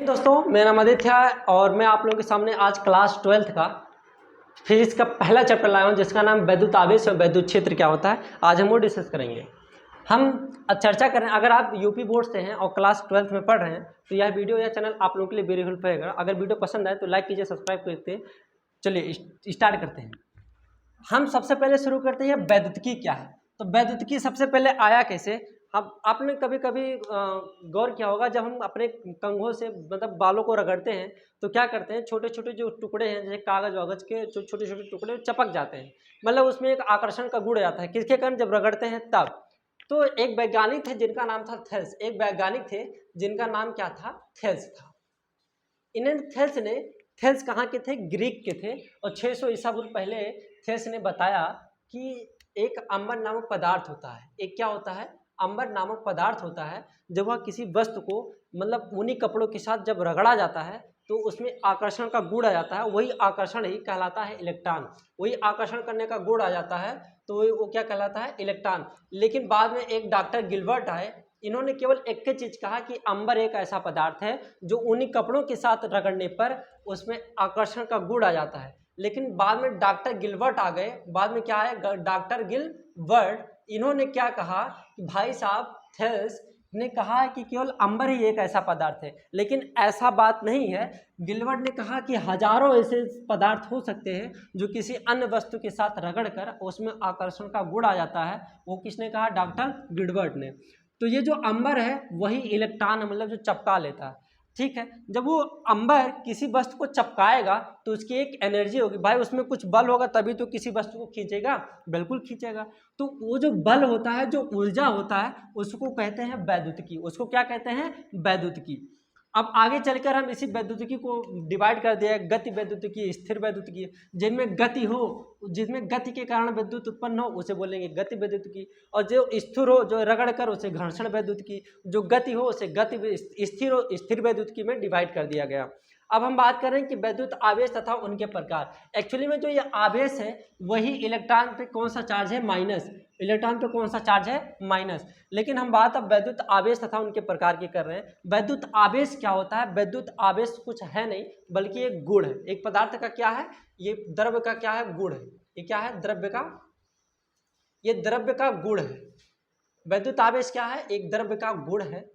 दोस्तों मेरा नाम आदित्य है और मैं आप लोगों के सामने आज क्लास 12th का फिजिक्स का पहला चैप्टर लाया हूं जिसका नाम वैद्युत आवेश और वैद्युत क्षेत्र क्या होता है। आज हम वो डिस्कस करेंगे। हम चर्चा करें, अगर आप यूपी बोर्ड से हैं और क्लास 12th में पढ़ रहे हैं तो यह वीडियो या चैनल आप लोगों के लिए वेरी हेल्पफुल रहेगा। अगर वीडियो पसंद आए तो लाइक कीजिए, सब्सक्राइब कीजिए। चलिए स्टार्ट करते हैं। हम सबसे पहले शुरू करते हैं वैद्युतिकी क्या है। तो वैद्युतिकी सबसे पहले आया कैसे। अब आपने कभी कभी गौर किया होगा, जब हम अपने कंघों से मतलब बालों को रगड़ते हैं तो क्या करते हैं, छोटे छोटे जो टुकड़े हैं जैसे कागज वागज के जो छोटे छोटे टुकड़े चपक जाते हैं, मतलब उसमें एक आकर्षण का गुण आता है। किसके कारण, जब रगड़ते हैं तब। तो एक वैज्ञानिक थे जिनका नाम था थेल्स। एक वैज्ञानिक थे जिनका नाम क्या था, थेल्स था। इन्हें थेल्स कहाँ के थे, ग्रीक के थे। और 600 ईसा पूर्व पहले थेल्स ने बताया कि एक अंबर नामक पदार्थ होता है। एक क्या होता है, अंबर नामक पदार्थ होता है। जब वह किसी वस्तु को मतलब ऊनी कपड़ों के साथ जब रगड़ा जाता है तो उसमें आकर्षण का गुण आ जाता है। वही आकर्षण ही कहलाता है इलेक्ट्रॉन। वही आकर्षण करने का गुण आ जाता है तो वो क्या कहलाता है, इलेक्ट्रॉन। लेकिन बाद में एक डॉक्टर गिलबर्ट आए, इन्होंने केवल एक ही चीज कहा कि अंबर एक ऐसा पदार्थ है जो ऊनी कपड़ों के साथ रगड़ने पर उसमें आकर्षण का गुण आ जाता है। लेकिन बाद में डॉक्टर गिलबर्ट आ गए। बाद में क्या है, डॉक्टर गिलबर्ट, इन्होंने क्या कहा कि भाई साहब, थेल्स ने कहा है कि केवल अंबर ही एक ऐसा पदार्थ है, लेकिन ऐसा बात नहीं है। गिलबर्ट ने कहा कि हजारों ऐसे पदार्थ हो सकते हैं जो किसी अन्य वस्तु के साथ रगड़कर उसमें आकर्षण का गुण आ जाता है। वो किसने कहा, डॉक्टर गिलबर्ट ने। तो ये जो अंबर है वही इलेक्ट्रॉन मतलब जो चपका लेता है, ठीक है। जब वो अंबर किसी वस्तु को चपकाएगा तो उसकी एक एनर्जी होगी, भाई उसमें कुछ बल होगा तभी तो किसी वस्तु को खींचेगा, बिल्कुल खींचेगा। तो वो जो बल होता है, जो ऊर्जा होता है, उसको कहते हैं वैद्युतिकी। उसको क्या कहते हैं, वैद्युतिकी। अब आगे चलकर हम इसी वैद्युतिकी को डिवाइड कर दिया, गति वैद्युतिकी, स्थिर वैद्युतिकी। जिनमें गति हो, जिसमें गति के कारण विद्युत उत्पन्न हो उसे बोलेंगे गति वैद्युतिकी। और जो स्थिर हो, जो रगड़ कर, उसे घर्षण वैद्युतिकी। जो गति हो उसे गति स्थिर हो, स्थिर वैद्युतिकी में डिवाइड कर दिया गया। अब हम बात कर रहे हैं कि वैद्युत आवेश तथा उनके प्रकार। एक्चुअली में जो ये आवेश है वही इलेक्ट्रॉन पे कौन सा चार्ज है, माइनस। इलेक्ट्रॉन पे कौन सा चार्ज है, माइनस। लेकिन हम बात अब वैद्युत आवेश तथा उनके प्रकार की कर रहे हैं। वैद्युत आवेश क्या होता है, वैद्युत आवेश कुछ है नहीं बल्कि एक गुण है। एक पदार्थ का क्या है, ये द्रव्य का क्या है, गुण है। ये क्या है, द्रव्य का, ये द्रव्य का गुण है। वैद्युत आवेश क्या है, एक द्रव्य का गुण है।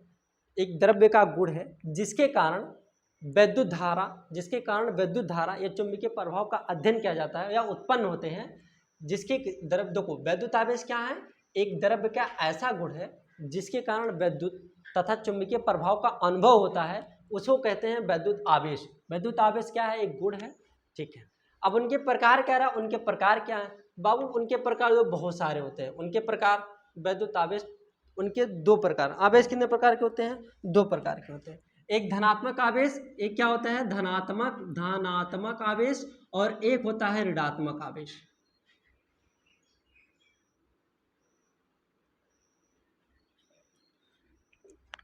एक द्रव्य का गुण है जिसके कारण वैद्युत धारा, जिसके कारण वैद्युत धारा या चुंबकीय प्रभाव का अध्ययन किया जाता है या उत्पन्न होते हैं। जिसके द्रव्य को, वैद्युत आवेश क्या है, एक द्रव्य का ऐसा गुण है जिसके कारण वैद्युत तथा चुंबकीय प्रभाव का अनुभव होता है, उसको कहते हैं वैद्युत आवेश। वैद्युत आवेश क्या है, एक गुण है, ठीक है। अब उनके प्रकार क्या रहा, उनके प्रकार क्या है बाबू, उनके प्रकार जो बहुत सारे होते हैं। उनके प्रकार वैद्युत आवेश, उनके दो प्रकार। आवेश कितने प्रकार के होते हैं, दो प्रकार के होते हैं। एक धनात्मक आवेश, एक क्या होता है, धनात्मक आवेश, और एक होता है ऋणात्मक आवेश।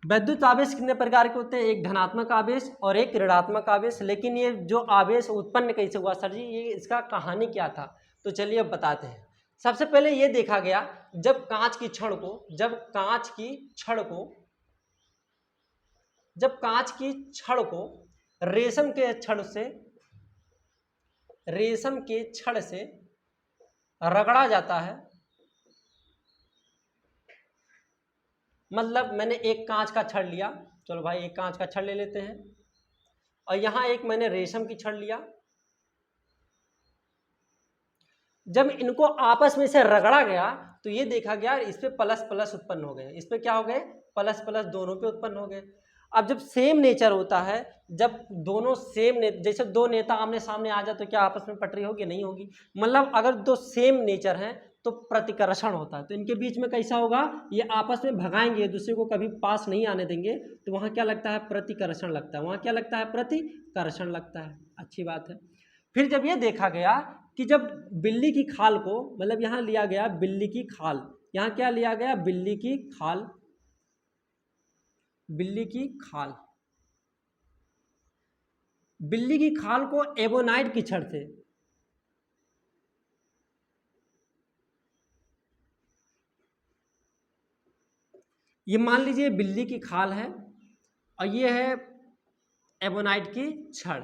वैद्युत आवेश कितने प्रकार के होते हैं, एक धनात्मक आवेश और एक ऋणात्मक आवेश। लेकिन ये जो आवेश उत्पन्न कैसे हुआ सर जी, ये इसका कहानी क्या था, तो चलिए अब बताते हैं। सबसे पहले ये देखा गया, जब कांच की छड़ को, जब कांच की छड़ को रेशम के छड़ से रगड़ा जाता है। मतलब मैंने एक कांच का छड़ लिया, चलो भाई एक कांच का छड़ ले लेते हैं, और यहां एक मैंने रेशम की छड़ लिया। जब इनको आपस में से रगड़ा गया तो ये देखा गया इस पे प्लस प्लस उत्पन्न हो गए, इस पे क्या हो गए, प्लस प्लस दोनों पे उत्पन्न हो गए। अब जब सेम नेचर होता है, जब दोनों सेम जैसे दो नेता आमने सामने आ जाए तो क्या आपस में पटरी होगी, नहीं होगी। मतलब अगर दो सेम नेचर हैं तो प्रतिकर्षण होता है। तो इनके बीच में कैसा होगा, ये आपस में भगाएंगे, एक दूसरे को कभी पास नहीं आने देंगे, तो वहां क्या लगता है, प्रतिकर्षण लगता है। वहां क्या लगता है, प्रतिकर्षण लगता है। अच्छी बात है। फिर जब ये देखा गया कि जब बिल्ली की खाल को, मतलब यहाँ लिया गया बिल्ली की खाल, यहाँ क्या लिया गया, बिल्ली की खाल, बिल्ली की खाल, बिल्ली की खाल को एबोनाइट की छड़ से, ये मान लीजिए बिल्ली की खाल है और ये है एबोनाइट की छड़।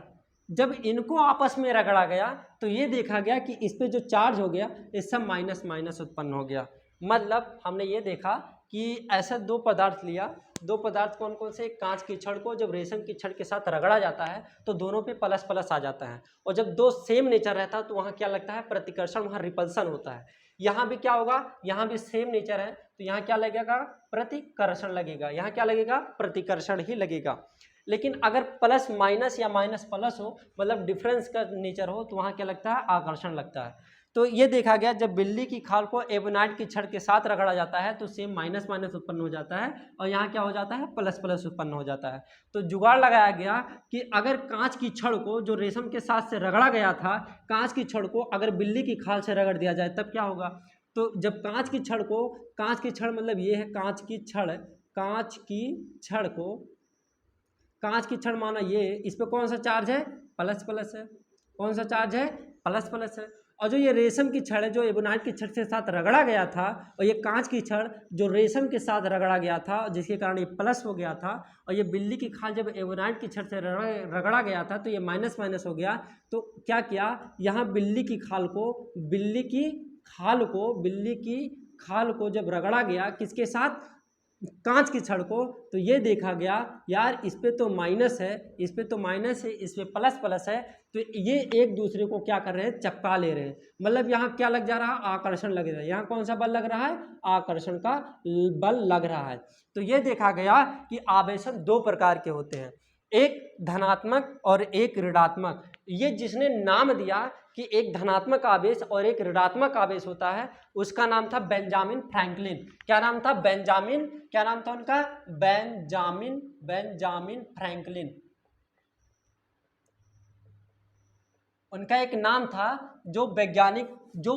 जब इनको आपस में रगड़ा गया तो ये देखा गया कि इस पे जो चार्ज हो गया इस सब माइनस माइनस उत्पन्न हो गया। मतलब हमने ये देखा कि ऐसे दो पदार्थ लिया, दो पदार्थ कौन कौन से, कांच की छड़ को जब रेशम की छड़ के साथ रगड़ा जाता है तो दोनों पे प्लस प्लस आ जाता है, और जब दो सेम नेचर रहता है तो वहाँ क्या लगता है, प्रतिकर्षण, वहाँ रिपल्सन होता है। यहाँ भी क्या होगा, यहाँ भी सेम नेचर है तो यहाँ क्या लगेगा, प्रतिकर्षण लगेगा, यहाँ क्या लगेगा, प्रतिकर्षण ही लगेगा। लेकिन अगर प्लस माइनस या माइनस प्लस हो, मतलब डिफरेंस का नेचर हो, तो वहाँ क्या लगता है, आकर्षण लगता है। तो ये देखा गया जब बिल्ली की खाल को एबोनाइट की छड़ के साथ रगड़ा जाता है तो सेम माइनस माइनस उत्पन्न हो जाता है, और यहाँ क्या हो जाता है, प्लस प्लस उत्पन्न हो जाता है। तो जुगाड़ लगाया गया कि अगर कांच की छड़ को जो रेशम के साथ से रगड़ा गया था, कांच की छड़ को अगर बिल्ली की खाल से रगड़ दिया जाए तब क्या होगा। तो जब कांच की छड़ को, कांच की छड़ मतलब ये है कांच की छड़, कांच की छड़ को, कांच की छड़ माना ये, इस पे कौन सा चार्ज है, प्लस प्लस है, कौन सा चार्ज है, प्लस प्लस है। और जो ये रेशम की छड़ है जो एबोनाइट की छड़ के साथ रगड़ा गया था, और ये कांच की छड़ जो रेशम के साथ रगड़ा गया था जिसके कारण ये प्लस हो गया था, और ये बिल्ली की खाल जब एबोनाइट की छड़ से रगड़ा गया था तो ये माइनस माइनस हो गया। तो क्या किया, यहाँ बिल्ली की खाल को, बिल्ली की खाल को, बिल्ली की खाल को जब रगड़ा गया किसके साथ, कांच की छड़ को, तो ये देखा गया यार इस पे तो माइनस है, इस पे तो माइनस है, इस पे प्लस प्लस है, तो ये एक दूसरे को क्या कर रहे हैं, चपका ले रहे हैं। मतलब यहाँ क्या लग जा रहा है, आकर्षण लग रहा है। यहाँ कौन सा बल लग रहा है, आकर्षण का बल लग रहा है। तो ये देखा गया कि आवेशन दो प्रकार के होते हैं, एक धनात्मक और एक ऋणात्मक। ये जिसने नाम दिया कि एक धनात्मक आवेश और एक ऋणात्मक आवेश होता है उसका नाम था बेंजामिन फ्रैंकलिन। क्या नाम था, बेंजामिन, क्या नाम था उनका, बेंजामिन फ्रैंकलिन। उनका एक नाम था। जो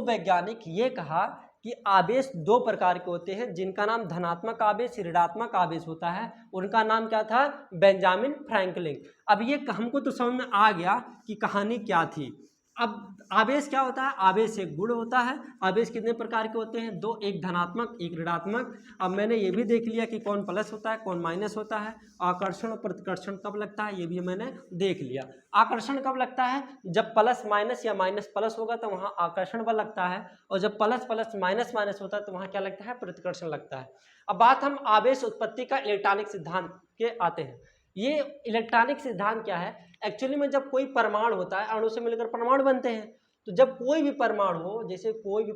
वैज्ञानिक ये कहा कि आवेश दो प्रकार के होते हैं जिनका नाम धनात्मक आवेश, ऋणात्मक आवेश होता है, उनका नाम क्या था, बेंजामिन फ्रैंकलिन। अब ये हमको तो समझ में आ गया कि कहानी क्या थी। अब आवेश क्या होता है, आवेश एक गुण होता है। आवेश कितने प्रकार के होते हैं, दो, एक धनात्मक एक ऋणात्मक। अब मैंने ये भी देख लिया कि कौन प्लस होता है कौन माइनस होता है। आकर्षण और प्रतिकर्षण कब लगता है ये भी मैंने देख लिया। आकर्षण कब लगता है, जब प्लस माइनस या माइनस प्लस होगा तो वहाँ आकर्षण बल लगता है, और जब प्लस प्लस माइनस माइनस होता है तो वहाँ क्या लगता है, प्रतिकर्षण लगता है। अब बात हम आवेश उत्पत्ति का इलेक्ट्रॉनिक सिद्धांत के आते हैं। ये इलेक्ट्रॉनिक सिद्धांत क्या है, एक्चुअली में जब कोई परमाणु होता है, अणु से मिलकर परमाणु बनते हैं, तो जब कोई भी परमाणु हो, जैसे कोई भी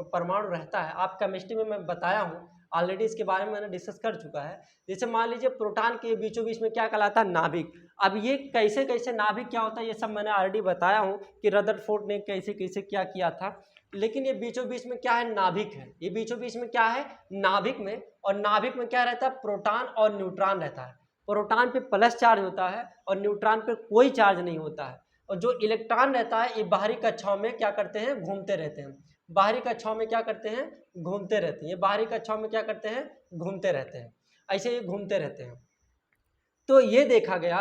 परमाणु रहता है, आप केमिस्ट्री में मैं बताया हूँ ऑलरेडी, इसके बारे में मैंने डिस्कस कर चुका है। जैसे मान लीजिए प्रोटॉन के बीचों बीच में क्या कहलाता है, नाभिक। अब ये कैसे कैसे नाभिक क्या होता है ये सब मैंने ऑलरेडी बताया हूँ कि रदरफोर्ड ने कैसे कैसे क्या किया था। लेकिन ये बीचों बीच में क्या है, नाभिक है। ये बीचों बीच में क्या है, नाभिक में, और नाभिक में क्या रहता है, प्रोटॉन और न्यूट्रॉन रहता है। प्रोटॉन पे प्लस चार्ज होता है और न्यूट्रॉन पे कोई चार्ज नहीं होता है। और जो इलेक्ट्रॉन रहता है ये बाहरी कक्षाओं में क्या करते हैं, घूमते रहते हैं। बाहरी कक्षाओं में क्या करते हैं, घूमते रहते हैं। ये बाहरी कक्षाओं में क्या करते हैं, घूमते रहते हैं, ऐसे ये घूमते रहते हैं। तो ये देखा गया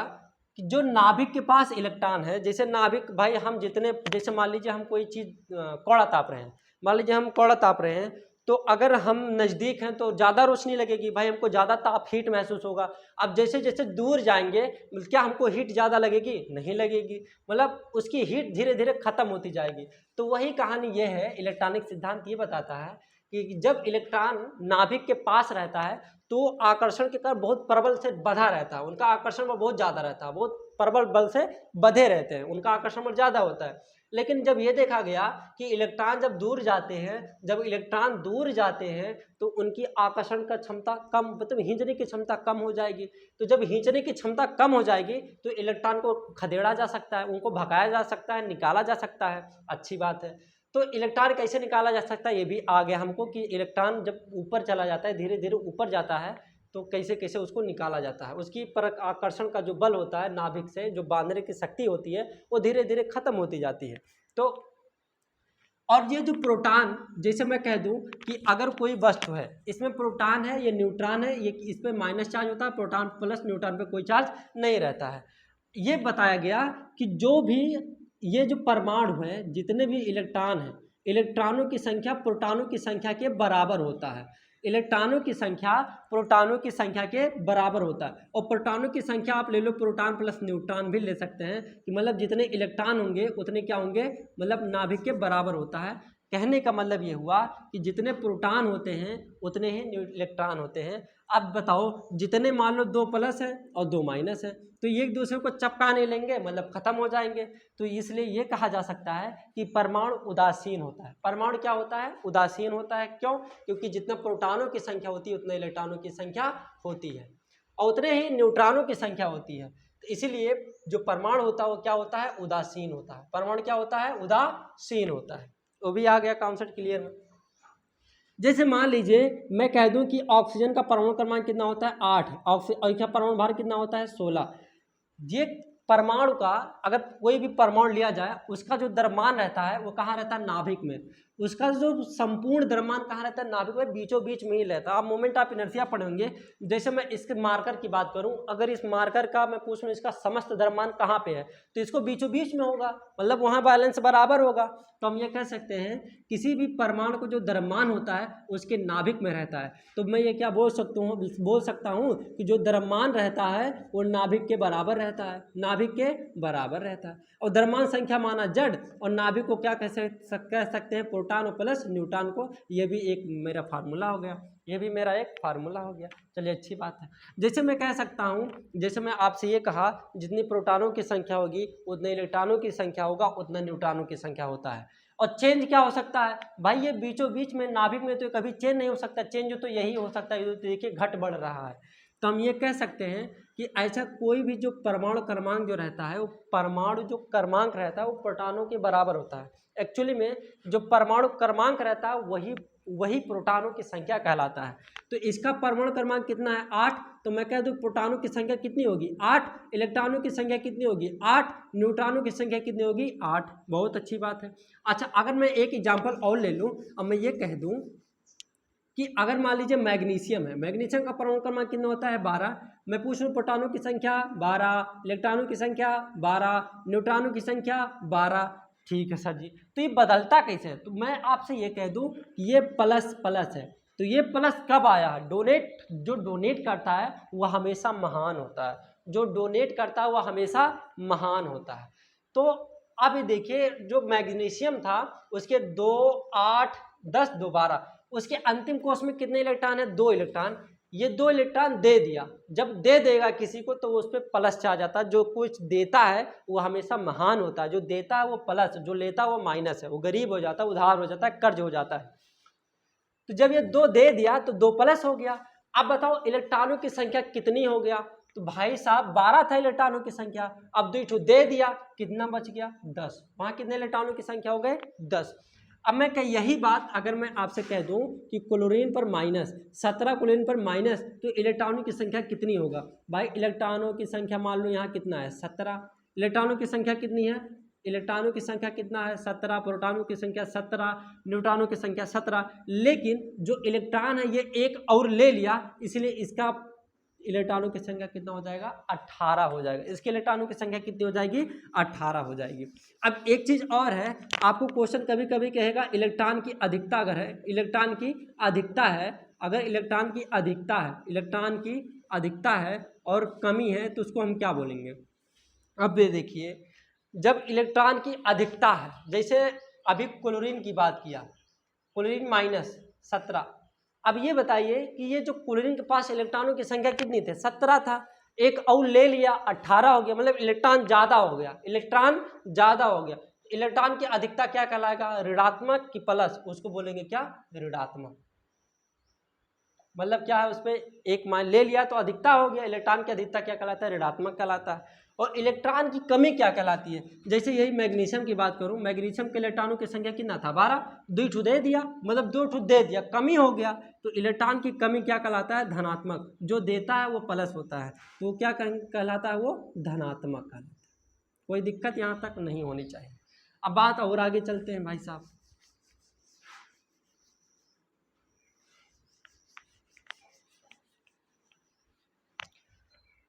कि जो नाभिक के पास इलेक्ट्रॉन है, जैसे नाभिक भाई हम जितने, जैसे मान लीजिए हम कोई चीज़ कौड़ा ताप रहे हैं, मान लीजिए हम कौड़ा ताप रहे हैं, तो अगर हम नज़दीक हैं तो ज़्यादा रोशनी लगेगी, भाई हमको ज़्यादा ताप हीट महसूस होगा। अब जैसे जैसे दूर जाएंगे क्या हमको हीट ज़्यादा लगेगी, नहीं लगेगी, मतलब उसकी हीट धीरे धीरे ख़त्म होती जाएगी। तो वही कहानी ये है, इलेक्ट्रॉनिक सिद्धांत ये बताता है कि जब इलेक्ट्रॉन नाभिक के पास रहता है तो आकर्षण के कारण बहुत प्रबल से बधा रहता है, उनका आकर्षण बल बहुत ज़्यादा रहता है, बहुत प्रबल बल से बधे रहते हैं, उनका आकर्षण बल ज़्यादा होता है। लेकिन जब ये देखा गया कि इलेक्ट्रॉन जब दूर जाते हैं, जब इलेक्ट्रॉन दूर जाते हैं तो उनकी आकर्षण का क्षमता कम, मतलब खींचने की क्षमता कम हो जाएगी। तो जब खींचने की क्षमता कम हो जाएगी तो इलेक्ट्रॉन को खदेड़ा जा सकता है, उनको भगाया जा सकता है, निकाला जा सकता है, अच्छी बात है। तो इलेक्ट्रॉन कैसे निकाला जा सकता है ये भी आ गया हमको कि इलेक्ट्रॉन जब ऊपर चला जाता है, धीरे धीरे ऊपर जाता है, तो कैसे कैसे उसको निकाला जाता है। उसकी पर आकर्षण का जो बल होता है नाभिक से, जो बांधने की शक्ति होती है, वो धीरे धीरे खत्म होती जाती है। तो और ये जो प्रोटॉन, जैसे मैं कह दूं कि अगर कोई वस्तु है, इसमें प्रोटॉन है, ये न्यूट्रॉन है, ये इस पर माइनस चार्ज होता है, प्रोटॉन प्लस न्यूट्रॉन पे कोई चार्ज नहीं रहता है। ये बताया गया कि जो भी ये जो परमाणु है, जितने भी इलेक्ट्रॉन हैं, इलेक्ट्रॉनों की संख्या प्रोटॉनों की संख्या के बराबर होता है। इलेक्ट्रॉनों की संख्या प्रोटॉनों की संख्या के बराबर होता है। और प्रोटॉनों की संख्या आप ले लो प्रोटॉन प्लस न्यूट्रॉन भी ले सकते हैं कि मतलब जितने इलेक्ट्रॉन होंगे उतने क्या होंगे, मतलब नाभिक के बराबर होता है। कहने का मतलब ये हुआ कि जितने प्रोटॉन होते हैं उतने ही इलेक्ट्रॉन होते हैं। अब बताओ जितने मान लो 2 प्लस है और 2 माइनस है तो ये एक दूसरे को चपका नहीं लेंगे, मतलब खत्म हो जाएंगे। तो इसलिए ये कहा जा सकता है कि परमाणु उदासीन होता है। परमाणु क्या होता है, उदासीन होता है। क्यों? क्योंकि जितना प्रोटॉनों की संख्या होती है उतने इलेक्ट्रॉनों की संख्या होती है और उतने ही न्यूट्रॉनों की संख्या होती है। तो इसीलिए जो परमाणु होता है वो क्या होता है, उदासीन होता है। परमाणु क्या होता है, उदासीन होता है। वो भी आ गया कॉन्सेप्ट क्लियर में। जैसे मान लीजिए मैं कह दूं कि ऑक्सीजन का परमाणु क्रमांक कितना होता है, 8। और क्या परमाणु भार कितना होता है, 16। ये परमाणु का अगर कोई भी परमाणु लिया जाए उसका जो द्रव्यमान रहता है वो कहाँ रहता है, नाभिक में। उसका जो संपूर्ण द्रव्यमान कहाँ रहता है, नाभिक में, बीचों बीच में ही रहता है। आप मोमेंट ऑफ इनर्शिया पढ़ेंगे। जैसे मैं इसके मार्कर की बात करूं, अगर इस मार्कर का मैं पूछूं इसका समस्त द्रव्यमान कहाँ पे है तो इसको बीचों बीच में होगा, मतलब वहाँ बैलेंस बराबर होगा। तो हम ये कह सकते हैं किसी भी परमाणु को जो द्रव्यमान होता है उसके नाभिक में रहता है। तो मैं ये क्या बोल सकता हूँ कि जो द्रव्यमान रहता है वो नाभिक के बराबर रहता है, नाभिक के बराबर रहता है। और द्रव्यमान संख्या माना जड़ और नाभिक को क्या कह सकते हैं, प्रोटॉन और प्लस न्यूट्रॉन को। ये भी एक मेरा फार्मूला हो गया, ये भी मेरा एक फार्मूला हो गया। चलिए अच्छी बात है। जैसे मैं कह सकता हूँ, जैसे मैं आपसे ये कहा जितनी प्रोटॉनों की संख्या होगी उतने इलेक्ट्रॉनों की संख्या होगा, उतना न्यूट्रॉनों की संख्या होता है। और चेंज क्या हो सकता है भाई, ये बीचों बीच में नाभिक में तो कभी चेंज नहीं हो सकता। चेंज तो यही हो सकता है, देखिए घट बढ़ रहा है। तो हम ये कह सकते हैं कि ऐसा कोई भी जो परमाणु क्रमांक जो रहता है वो परमाणु जो क्रमांक रहता है वो प्रोटॉनों के बराबर होता है। एक्चुअली में जो परमाणु क्रमांक रहता है वही प्रोटॉनों की संख्या कहलाता है। तो इसका परमाणु क्रमांक कितना है, 8। तो मैं कह दूं प्रोटॉनों की संख्या कितनी होगी, 8। इलेक्ट्रॉनों की संख्या कितनी होगी, 8। न्यूट्रॉनों की संख्या कितनी होगी, 8। बहुत अच्छी बात है। अच्छा अगर मैं एक एग्जांपल और ले लूं, अब मैं ये कह दूं कि अगर मान लीजिए मैग्नीशियम है, मैग्नीशियम का परमाणु क्रमांक कितना होता है, 12। मैं पूछ रहा हूँ प्रोटॉनों की संख्या 12, इलेक्ट्रॉनों की संख्या 12, न्यूट्रॉनों की संख्या 12। ठीक है सर जी, तो ये बदलता कैसे है? तो मैं आपसे ये कह दूं कि ये प्लस प्लस है। तो ये प्लस कब आया, जो डोनेट करता है वह हमेशा महान होता है, जो डोनेट करता है वह हमेशा महान होता है। तो अब ये देखिए जो मैग्नीशियम था उसके 2, 8, 10, 2, 12, उसके अंतिम कोष में कितने इलेक्ट्रॉन है, 2 इलेक्ट्रॉन। ये 2 इलेक्ट्रॉन दे दिया, जब दे देगा किसी को तो उस पर प्लस आ जाता है। जो कुछ देता है वो हमेशा महान होता है, जो देता है वो प्लस, जो लेता है वो माइनस है, वो गरीब हो जाता है, उधार हो जाता है, कर्ज हो जाता है। तो जब ये 2 दे दिया तो 2 प्लस हो गया। अब बताओ इलेक्ट्रॉनों की संख्या कितनी हो गया, तो भाई साहब 12 था इलेक्ट्रॉनों की संख्या। अब 2 दे दिया, कितना बच गया, 10। वहां कितने इलेक्ट्रॉनों की संख्या हो गए, 10। अब मैं यही बात अगर मैं आपसे कह दूं कि क्लोरीन पर माइनस 17, क्लोरीन पर माइनस, तो इलेक्ट्रॉनों की संख्या कितनी होगा भाई। इलेक्ट्रॉनों की संख्या मान लो यहाँ कितना है, 17। इलेक्ट्रॉनों की संख्या कितनी है, इलेक्ट्रॉनों की संख्या कितना है, 17। प्रोटॉनों की संख्या 17, न्यूट्रॉनों की संख्या 17। लेकिन जो इलेक्ट्रॉन है ये एक और ले लिया, इसलिए इसका इलेक्ट्रॉनों की संख्या कितना हो जाएगा, 18 हो जाएगा। इसके इलेक्ट्रॉनों की संख्या कितनी हो जाएगी, 18 हो जाएगी। अब एक चीज और है, आपको क्वेश्चन कभी कभी कहेगा इलेक्ट्रॉन की अधिकता अगर है, इलेक्ट्रॉन की अधिकता है, अगर इलेक्ट्रॉन की अधिकता है, इलेक्ट्रॉन की अधिकता है और कमी है तो उसको हम क्या बोलेंगे। अब ये देखिए जब इलेक्ट्रॉन की अधिकता है, जैसे अभी क्लोरीन की बात किया, क्लोरीन -17। अब ये बताइए कि ये जो क्लोरीन के पास इलेक्ट्रॉनों की संख्या कितनी थी, 17 था। एक और ले लिया, 18 हो गया, मतलब इलेक्ट्रॉन ज़्यादा हो गया, इलेक्ट्रॉन ज़्यादा हो गया। इलेक्ट्रॉन की अधिकता क्या कहलाएगा, ऋणात्मक की प्लस, उसको बोलेंगे क्या, ऋणात्मक। मतलब क्या है, उस पर एक मान ले लिया तो अधिकता हो गया। इलेक्ट्रॉन की अधिकता क्या कहलाता है, ऋणात्मक कहलाता है। और इलेक्ट्रॉन की कमी क्या कहलाती है, जैसे यही मैग्नीशियम की बात करूं, मैग्नीशियम के इलेक्ट्रॉनों की संख्या कितना था, 12। 2 दे दिया, मतलब 2 दे दिया, कमी हो गया। तो इलेक्ट्रॉन की कमी क्या कहलाता है, धनात्मक। जो देता है वो प्लस होता है, तो क्या कहलाता है, वो धनात्मक कहलाता है। कोई दिक्कत यहाँ तक नहीं होनी चाहिए। अब बात और आगे चलते हैं भाई साहब।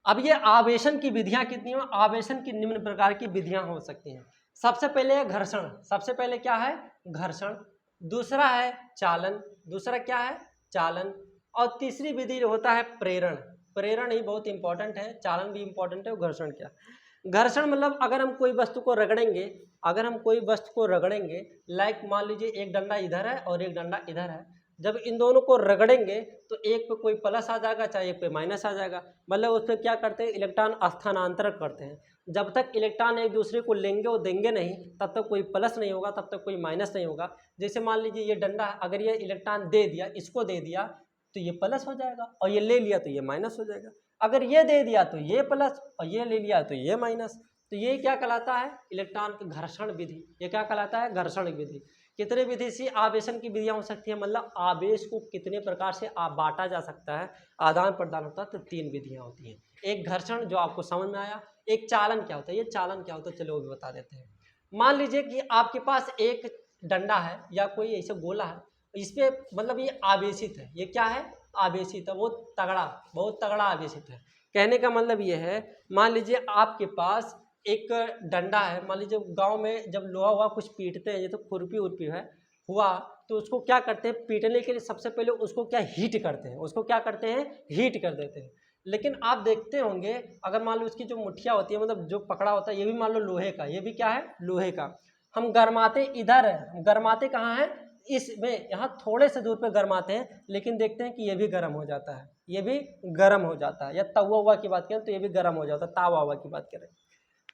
अब ये आवेशन की विधियां कितनी हो, आवेशन की निम्न प्रकार की विधियां हो सकती हैं। सबसे पहले है घर्षण, सबसे पहले क्या है, घर्षण। दूसरा है चालन, दूसरा क्या है, चालन। और तीसरी विधि होता है प्रेरण। प्रेरण ही बहुत इंपॉर्टेंट है, चालन भी इंपॉर्टेंट है। और घर्षण क्या? घर्षण मतलब अगर हम कोई वस्तु को रगड़ेंगे, अगर हम कोई वस्तु को रगड़ेंगे, लाइक मान लीजिए एक डंडा इधर है और एक डंडा इधर है, जब इन दोनों को रगड़ेंगे तो एक पे कोई प्लस आ जाएगा, चाहे एक पे माइनस आ जाएगा। मतलब उसमें क्या करते हैं, इलेक्ट्रॉन स्थानांतरण करते हैं। जब तक इलेक्ट्रॉन एक दूसरे को लेंगे और देंगे नहीं, तब तक कोई प्लस नहीं होगा, तब तक कोई माइनस नहीं होगा। जैसे मान लीजिए ये डंडा, अगर ये इलेक्ट्रॉन दे दिया, इसको दे दिया तो ये प्लस हो जाएगा, और ये ले लिया तो ये माइनस हो जाएगा। अगर ये दे दिया तो ये प्लस, और ये ले लिया तो ये माइनस। तो ये क्या कहलाता है, इलेक्ट्रॉन की घर्षण विधि। ये क्या कहलाता है, घर्षण विधि। कितने विधि से आवेशन की विधियां हो सकती है, मतलब आवेश को कितने प्रकार से बांटा जा सकता है, आदान प्रदान होता है, तो 3 विधियां होती हैं। एक घर्षण जो आपको समझ में आया। एक चालन क्या होता है, ये चालन क्या होता है चलो वो भी बता देते हैं। मान लीजिए कि आपके पास एक डंडा है या कोई ऐसा गोला है, इस पे मतलब ये आवेशित है। ये क्या है, आवेशित है, बहुत तगड़ा आवेशित है। कहने का मतलब ये है, मान लीजिए आपके पास एक डंडा है, मान लीजिए गांव में जब लोहा हुआ कुछ पीटते हैं, ये तो खुरपी उर्पी है हुआ, तो उसको क्या करते हैं, पीटने के लिए सबसे पहले उसको क्या हीट करते हैं, उसको क्या करते हैं, हीट कर देते हैं। लेकिन आप देखते होंगे, अगर मान लो उसकी जो मुठिया होती है, मतलब जो पकड़ा होता है, ये भी मान लो लोहे का, ये भी क्या है, लोहे का। हम गरमाते इधर है, हम गरमाते कहाँ है, इसमें, यहाँ थोड़े से दूर पे गरमाते हैं, लेकिन देखते हैं कि ये भी गर्म हो जाता है, ये भी गर्म हो जाता है। या तवा हुआ की बात करें तो ये भी गर्म हो जाता है, तावा हुआ की बात करें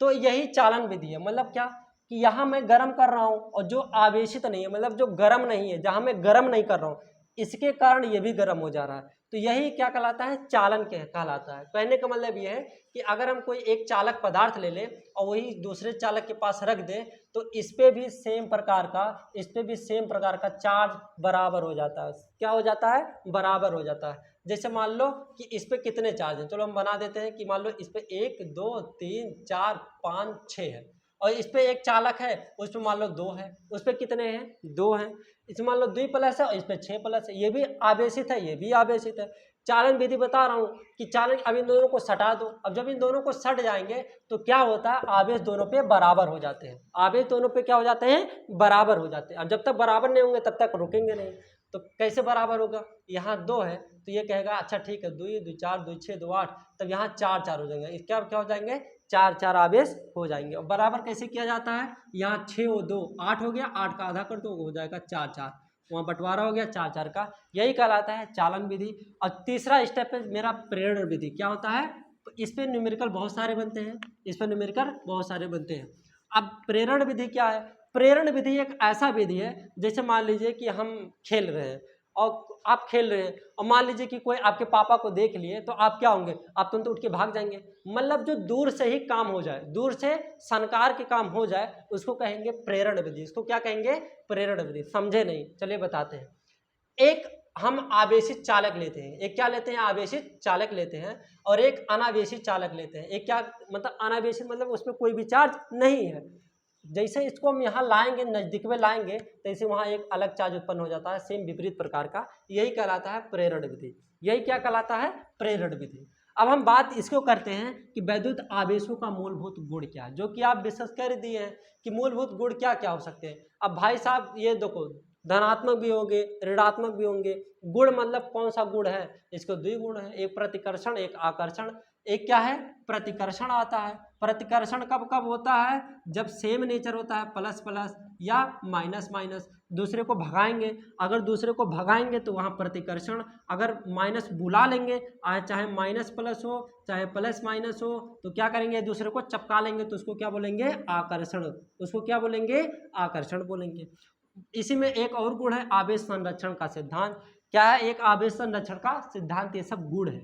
तो यही चालन विधि है। मतलब क्या कि यहाँ मैं गर्म कर रहा हूँ, और जो आवेशित नहीं है, मतलब जो गर्म नहीं है, जहाँ मैं गर्म नहीं कर रहा हूँ, इसके कारण ये भी गर्म हो जा रहा है। तो यही क्या कहलाता है, चालन कहलाता है। कहने का मतलब ये है कि अगर हम कोई एक चालक पदार्थ ले लें और वही दूसरे चालक के पास रख दें, तो इस पे भी सेम प्रकार का चार्ज बराबर हो जाता है। क्या हो जाता है, बराबर हो जाता है। जैसे मान लो कि इस पे कितने चार्ज हैं, चलो हम बना देते हैं कि मान लो इस पे 1 2 3 4 5 6 है, और इस पे एक चालक है, उस पे मान लो 2 है, उस पे कितने हैं, 2 हैं। इसमें मान लो 2 प्लस है और इस पे 6 प्लस है, ये भी आवेशित है, ये भी आवेशित है। चालन विधि बता रहा हूँ कि चालन, अब इन दोनों को सटा दो। अब जब इन दोनों को सट जाएंगे तो क्या होता है, आवेश दोनों पे बराबर हो जाते हैं, आवेश दोनों पे क्या हो जाते हैं, बराबर हो जाते हैं। अब जब तक बराबर नहीं होंगे तब तक रुकेंगे नहीं। तो कैसे बराबर होगा, यहाँ 2 है तो ये कहेगा अच्छा ठीक है, 2 2 4 2 6 2 8, तब यहाँ 4 4 हो जाएंगे। क्या क्या हो जाएंगे, 4 4 आवेश हो जाएंगे। और बराबर कैसे किया जाता है, यहाँ 6 और 2 8 हो गया, 8 का आधा कर दो हो जाएगा 4 4, वहाँ बंटवारा हो गया 4 4 का। यही कहलाता है चालन विधि। और तीसरा स्टेप है मेरा प्रेरण विधि। क्या होता है, इस पे न्यूमेरिकल बहुत सारे बनते हैं, इस पे न्यूमेरिकल बहुत सारे बनते हैं। अब प्रेरण विधि क्या है, प्रेरण विधि एक ऐसा विधि है, जैसे मान लीजिए कि हम खेल रहे हैं और आप खेल रहे हैं, और मान लीजिए कि कोई आपके पापा को देख लिए, तो आप क्या होंगे, आप तुरंत उठ के भाग जाएंगे। मतलब जो दूर से ही काम हो जाए, दूर से संकार के काम हो जाए, उसको कहेंगे प्रेरण विधि। इसको क्या कहेंगे, प्रेरण विधि। समझे नहीं, चलिए बताते हैं। एक हम आवेशित चालक लेते हैं, एक क्या लेते हैं, आवेशित चालक लेते हैं, और एक अनावेशित चालक लेते हैं। एक क्या मतलब, अनावेशित मतलब उसमें कोई भी चार्ज नहीं है। जैसे इसको हम यहाँ लाएंगे, नज़दीक में लाएंगे, तैसे वहाँ एक अलग चार्ज उत्पन्न हो जाता है, सेम विपरीत प्रकार का। यही कहलाता है प्रेरण विधि। यही क्या कहलाता है, प्रेरण विधि। अब हम बात इसको करते हैं कि वैद्युत आवेशों का मूलभूत गुण क्या है, जो कि आप डिस्कस कर दिए हैं कि मूलभूत गुण क्या क्या हो सकते हैं। अब भाई साहब ये देखो, धनात्मक भी होंगे, ऋणात्मक भी होंगे। गुण मतलब कौन सा गुण है, इसको 2 गुण है, एक प्रतिकर्षण एक आकर्षण। एक क्या है, प्रतिकर्षण आता है। प्रतिकर्षण कब कब होता है, जब सेम नेचर होता है, प्लस प्लस या माइनस माइनस। दूसरे को भगाएंगे, अगर दूसरे को भगाएंगे तो वहाँ प्रतिकर्षण। अगर माइनस बुला लेंगे, चाहे माइनस प्लस हो चाहे प्लस माइनस हो, तो क्या करेंगे, दूसरे को चपका लेंगे, तो उसको क्या बोलेंगे, आकर्षण। उसको क्या बोलेंगे, आकर्षण बोलेंगे। इसी में एक और गुण है आवेश संरक्षण का सिद्धांत। क्या है, एक आवेश संरक्षण का सिद्धांत, ये सब गुण है।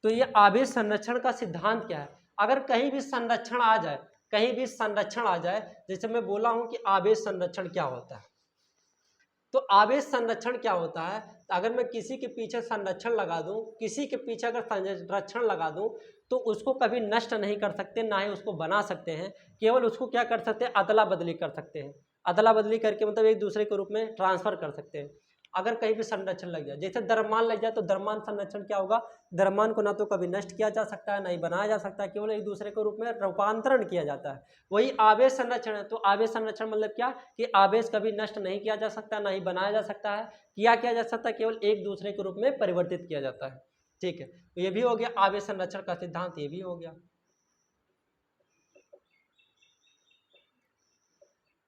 तो ये आवेश संरक्षण का सिद्धांत क्या है, अगर कहीं भी संरक्षण आ जाए, कहीं भी संरक्षण आ जाए, जैसे मैं बोला हूं कि आवेश संरक्षण क्या होता है, तो आवेश संरक्षण क्या होता है, तो अगर मैं किसी के पीछे संरक्षण लगा दूं, किसी के पीछे अगर संरक्षण लगा दूं, तो उसको कभी नष्ट नहीं कर सकते, ना ही उसको बना सकते हैं। केवल उसको क्या कर सकते हैं, अदला बदली कर सकते हैं। अदला बदली करके मतलब एक दूसरे के रूप में ट्रांसफर कर सकते हैं। अगर कहीं भी संरक्षण लग जाए, जैसे द्रव्यमान लग जाए तो द्रव्यमान संरक्षण क्या होगा, द्रव्यमान को ना तो कभी नष्ट किया जा सकता है ना ही बनाया जा सकता है, केवल एक दूसरे के रूप में रूपांतरण किया जाता है। वही आवेश संरक्षण है, तो आवेश संरक्षण मतलब क्या कि आवेश कभी नष्ट नहीं किया जा सकता ना ही बनाया जा सकता है, किया जा सकता है, केवल एक दूसरे के रूप में परिवर्तित किया जाता है। ठीक है, तो ये भी हो गया आवेश संरक्षण का सिद्धांत, ये भी हो गया।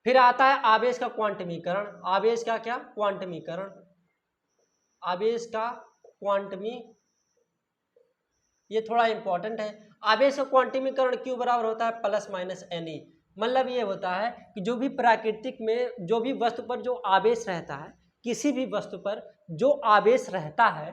फिर आता है आवेश का क्वांटमीकरण। आवेश का क्या, क्वांटमीकरण। आवेश का क्वांटमी, ये थोड़ा इंपॉर्टेंट है। आवेश का क्वांटमीकरण Q बराबर होता है प्लस माइनस Ne। मतलब ये होता है कि जो भी प्राकृतिक में जो भी वस्तु पर जो आवेश रहता है, किसी भी वस्तु पर जो आवेश रहता है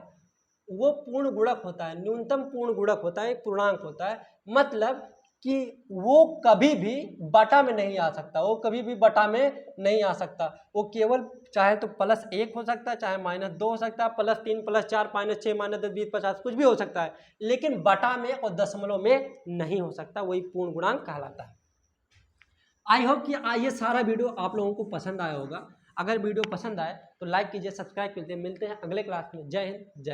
वो पूर्ण गुणक होता है, न्यूनतम पूर्ण गुणक होता है, एक पूर्णांक होता है। मतलब कि वो कभी भी बटा में नहीं आ सकता, वो कभी भी बटा में नहीं आ सकता, वो केवल चाहे तो +1 हो सकता है, चाहे -2 हो सकता है, +3 +4 -6 -10 20 50 कुछ भी हो सकता है, लेकिन बटा में और दशमलव में नहीं हो सकता, वही पूर्ण गुणांक कहलाता है। आई होप कि ये सारा वीडियो आप लोगों को पसंद आया होगा। अगर वीडियो पसंद आए तो लाइक कीजिए, सब्सक्राइब कीजिए। मिलते हैं अगले क्लास में। जय हिंद, जय भारत।